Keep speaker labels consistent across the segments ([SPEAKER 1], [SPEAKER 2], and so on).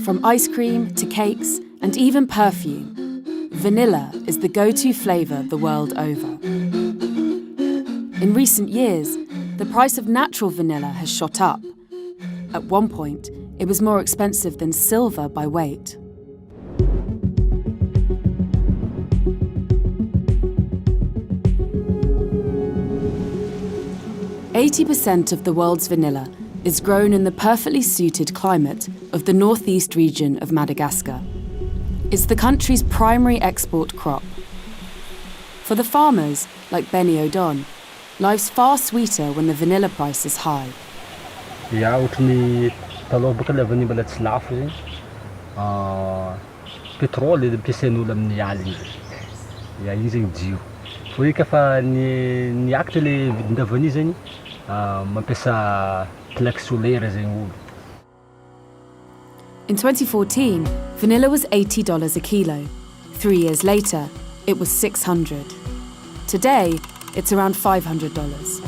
[SPEAKER 1] From ice cream to cakes and even perfume, vanilla is the go-to flavour the world over. In recent years, the price of natural vanilla has shot up. At one point, it was more expensive than silver by weight. "80% of the world's vanilla is grown in the perfectly suited climate of the northeast region of Madagascar. It's the country's primary export crop. For the farmers, like Benny O'Don, life's far sweeter when the vanilla price is high.
[SPEAKER 2] Ja, ohatran'ny taloha bôka la vanille mbola tsy lafo zegny. Pétrole ampiasain'olo amin'ny alina. Ja, igny zegny jio. Fô eka fa niakatra le vidinà vanille zegny, mampiasa plaque solaire zegny olo.
[SPEAKER 1] In 2014, vanilla was $80 a kilo. 3 years later, it was $600. Today, it's around $500.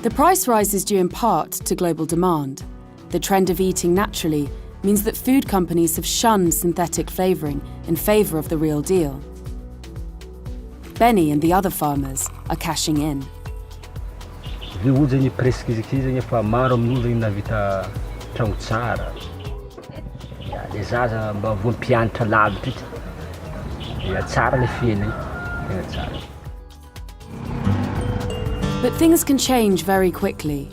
[SPEAKER 1] The price rise is due in part to global demand. The trend of eating naturally means that food companies have shunned synthetic flavouring in favour of the real deal. Benny and the other farmers are cashing in.
[SPEAKER 2] Le olo zegny presque izy zegny efa maro amin'olo zegny navita tragno tsara. Ja, le zaza mba vao mpianatra lavitra ity. Ja, tsara le fiainany, tena tsara.
[SPEAKER 1] But things can change very quickly.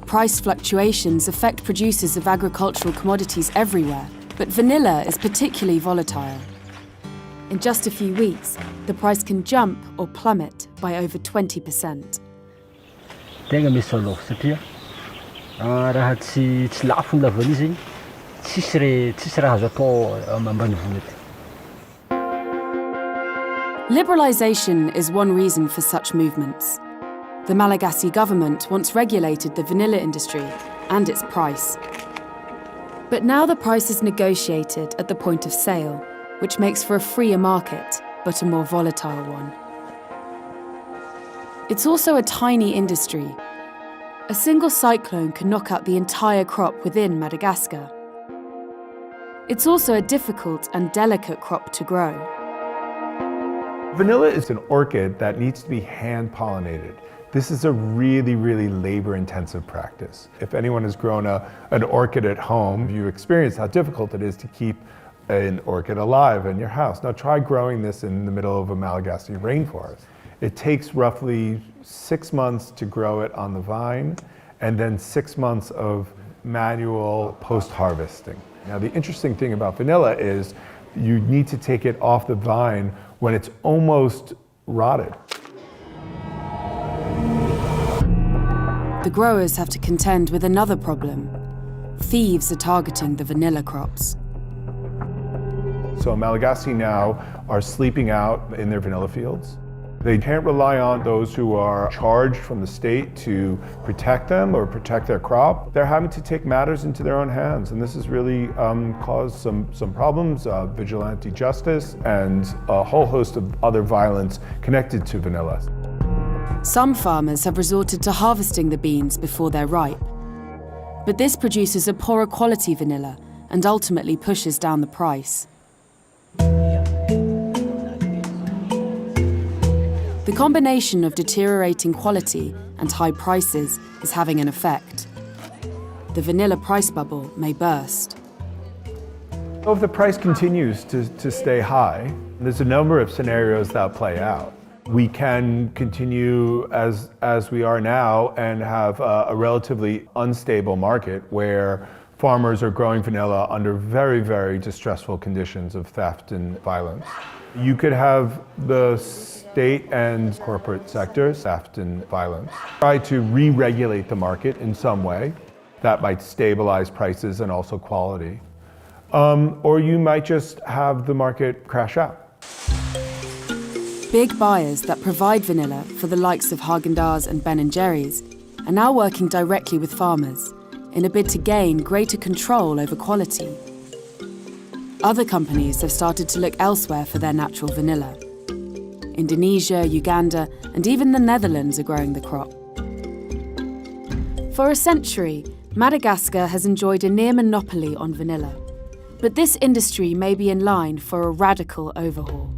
[SPEAKER 1] Price fluctuations affect producers of agricultural commodities everywhere, but vanilla is particularly volatile. In just a few weeks, the price can jump or plummet by over 20%.
[SPEAKER 2] Tegna misy aloha satria raha tsy lafo ny la vanille zegny, tsisy raha azo atao ambanivolo aty.
[SPEAKER 1] Liberalisation is one reason for such movements. The Malagasy government once regulated the vanilla industry and its price. But now the price is negotiated at the point of sale, which makes for a freer market, but a more volatile one. It's also a tiny industry. A single cyclone can knock out the entire crop within Madagascar. It's also a difficult and delicate crop to grow.
[SPEAKER 3] Vanilla is an orchid that needs to be hand-pollinated. This is a really, really labor-intensive practice. If anyone has grown an orchid at home, you experience how difficult it is to keep an orchid alive in your house. Now try growing this in the middle of a Malagasy rainforest. It takes roughly 6 months to grow it on the vine, and then 6 months of manual post-harvesting. Now the interesting thing about vanilla is you need to take it off the vine when it's almost rotted.
[SPEAKER 1] The growers have to contend with another problem. Thieves are targeting the vanilla crops.
[SPEAKER 3] So Malagasy now are sleeping out in their vanilla fields. They can't rely on those who are charged from the state to protect them or protect their crop. They're having to take matters into their own hands, and this has really caused some problems, vigilante justice, and a whole host of other violence connected to vanilla.
[SPEAKER 1] Some farmers have resorted to harvesting the beans before they're ripe. But this produces a poorer quality vanilla and ultimately pushes down the price. The combination of deteriorating quality and high prices is having an effect. The vanilla price bubble may burst.
[SPEAKER 3] So if the price continues to stay high, there's a number of scenarios that play out. We can continue as we are now and have a relatively unstable market where farmers are growing vanilla under very, very distressful conditions of theft and violence. You could have the state and corporate sectors, theft and violence, try to re-regulate the market in some way that might stabilize prices and also quality. Or you might just have the market crash out.
[SPEAKER 1] Big buyers that provide vanilla for the likes of Häagen-Dazs and Ben & Jerry's are now working directly with farmers in a bid to gain greater control over quality. Other companies have started to look elsewhere for their natural vanilla. Indonesia, Uganda, and even the Netherlands are growing the crop. For a century, Madagascar has enjoyed a near monopoly on vanilla, but this industry may be in line for a radical overhaul.